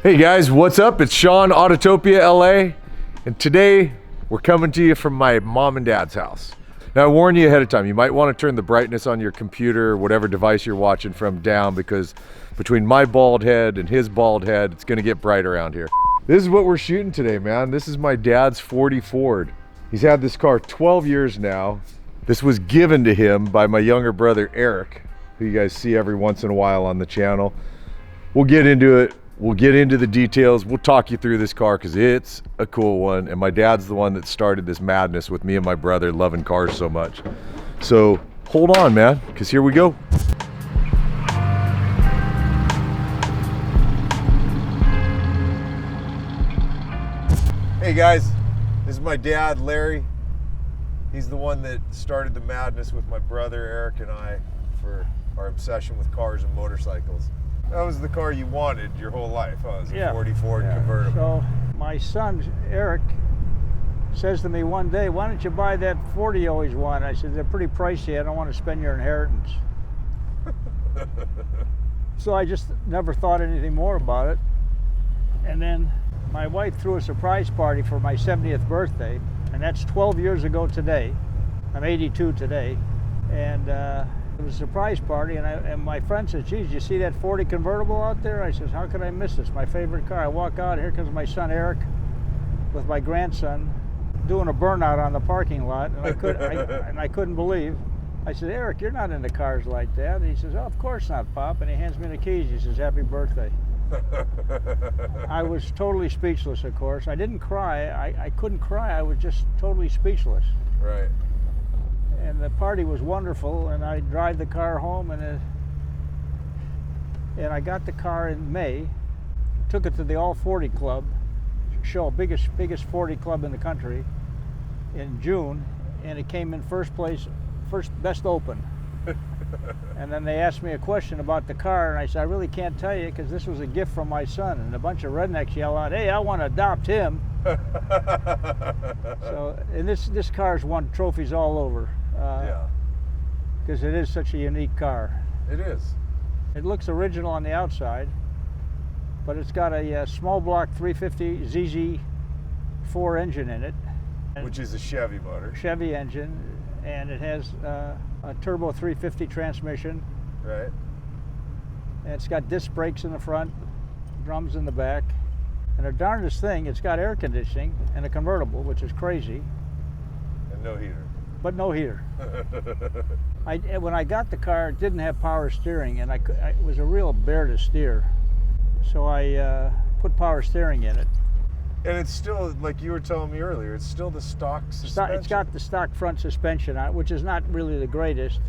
Hey guys, what's up? It's Sean, Autotopia LA, and today we're coming to you from my mom and dad's house. Now I warn you ahead of time, you might want to turn the brightness on your computer, whatever device you're watching from, down, because between my bald head and his bald head, it's gonna get bright around here. This is what we're shooting today, man. This is my dad's 40 Ford. He's had this car 12 years now. This was given to him by my younger brother, Erik, who you guys see every once in a while on the channel. We'll get into it. We'll get into the details. We'll talk you through this car because it's a cool one. And my dad's the one that started this madness with me and my brother loving cars so much. So hold on, man, because here we go. Hey guys, this is my dad, Larry. He's the one that started the madness with my brother, Erik, and I for our obsession with cars and motorcycles. That was the car you wanted your whole life, huh? It was a 40 Ford convertible. So my son, Erik, says to me one day, why don't you buy that 40 you always wanted? I said, they're pretty pricey. I don't want to spend your inheritance. So I just never thought anything more about it. And then my wife threw a surprise party for my 70th birthday, and that's 12 years ago today. I'm 82 today. And it was a surprise party, and my friend says, geez, you see that 40 convertible out there? I says, how could I miss this? My favorite car. I walk out, here comes my son Erik with my grandson doing a burnout on the parking lot, and I couldn't believe. I said, Erik, you're not into cars like that. And he says, oh, of course not, Pop. And he hands me the keys. He says, happy birthday. I was totally speechless, of course. I didn't cry. I couldn't cry. I was just totally speechless. Right. And the party was wonderful, and I drive the car home, and I got the car in May, took it to the All 40 Club, show, biggest 40 club in the country, in June, and it came in first place, best open. And then they asked me a question about the car, and I said, I really can't tell you because this was a gift from my son. And a bunch of rednecks yell out, hey, I want to adopt him. So, and this car's won trophies all over. Because it is such a unique car. It is. It looks original on the outside, but it's got a small block 350 ZZ4 engine in it. Which is a Chevy motor. Chevy engine, and it has a turbo 350 transmission. Right. And it's got disc brakes in the front, drums in the back. And the darndest thing, it's got air conditioning and a convertible, which is crazy. And no heater. But no heater. When I got the car, it didn't have power steering, and it was a real bear to steer. So I put power steering in it. And it's still, like you were telling me earlier, it's still the stock suspension. It's got the stock front suspension on it, which is not really the greatest,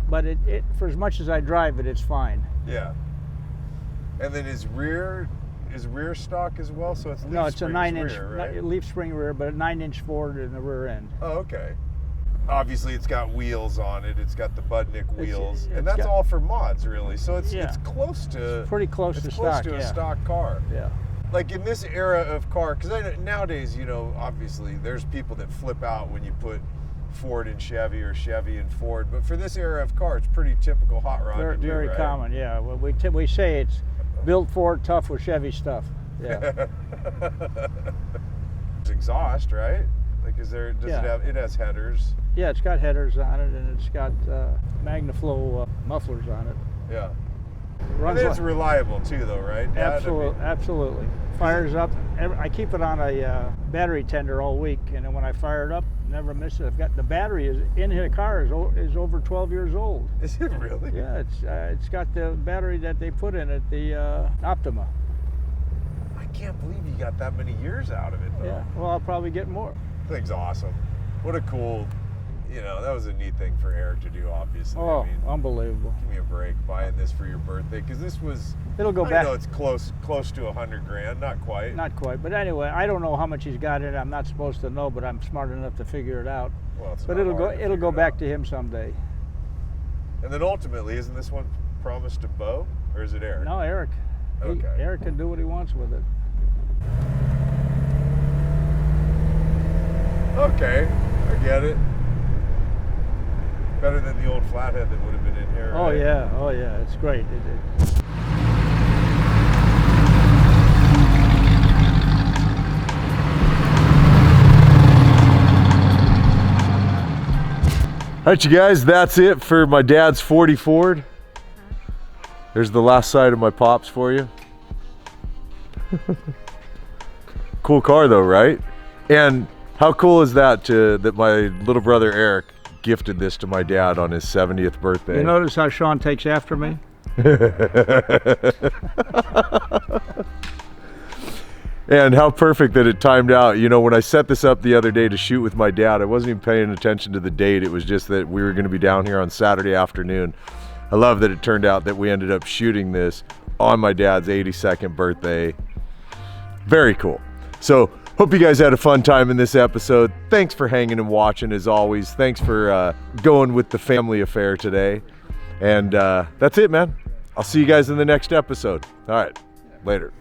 but it for as much as I drive it, it's fine. Yeah. And then is rear stock as well? So it's leaf No, it's a 9-inch right? leaf spring rear, but a 9-inch Ford in the rear end. Oh, okay. Obviously, it's got wheels on it. It's got the Budnick wheels, and that's got, all for mods, really. So it's close to it's pretty close to stock. Close to a stock car. Yeah. Like in this era of car, because nowadays, obviously, there's people that flip out when you put Ford and Chevy or Chevy and Ford. But for this era of car, it's pretty typical hot rod to do, Very right? common, yeah. Well, we say it's built Ford, tough with Chevy stuff. Yeah. It's exhaust, right? Like, does it have? It has headers. Yeah, it's got headers on it, and it's got MagnaFlow mufflers on it. Yeah. And it's reliable too, though, right? Absolutely. Fires up. I keep it on a battery tender all week, and then when I fire it up, never miss it. I've got the battery in the car is over 12 years old. Is it really? Yeah, it's got the battery that they put in it, the Optima. I can't believe you got that many years out of it, though. Yeah. Well, I'll probably get more. Thing's awesome. What a cool. That was a neat thing for Erik to do, obviously. Oh, I mean, unbelievable. Give me a break buying this for your birthday, because this was, it'll go back. I know it's close to $100,000, not quite. Not quite, but anyway, I don't know how much he's got in it. I'm not supposed to know, but I'm smart enough to figure it out. Well, but it'll go back to him someday. And then ultimately, isn't this one promised to Bo, or is it Erik? No, Erik. Okay. Erik can do what he wants with it. Okay, I get it. Better than the old flathead that would have been in here. Oh right? yeah, it's great. right, you guys, that's it for my dad's 40 Ford. There's the last side of my pops for you. Cool car though, right? And how cool is that that my little brother Erik gifted this to my dad on his 70th birthday? You notice how Sean takes after me? And how perfect that it timed out. You know, when I set this up the other day to shoot with my dad, I wasn't even paying attention to the date. It was just that we were going to be down here on Saturday afternoon. I love that it turned out that we ended up shooting this on my dad's 82nd birthday. Very cool. So hope you guys had a fun time in this episode. Thanks for hanging and watching as always. Thanks for going with the family affair today. And that's it, man. I'll see you guys in the next episode. All right, later.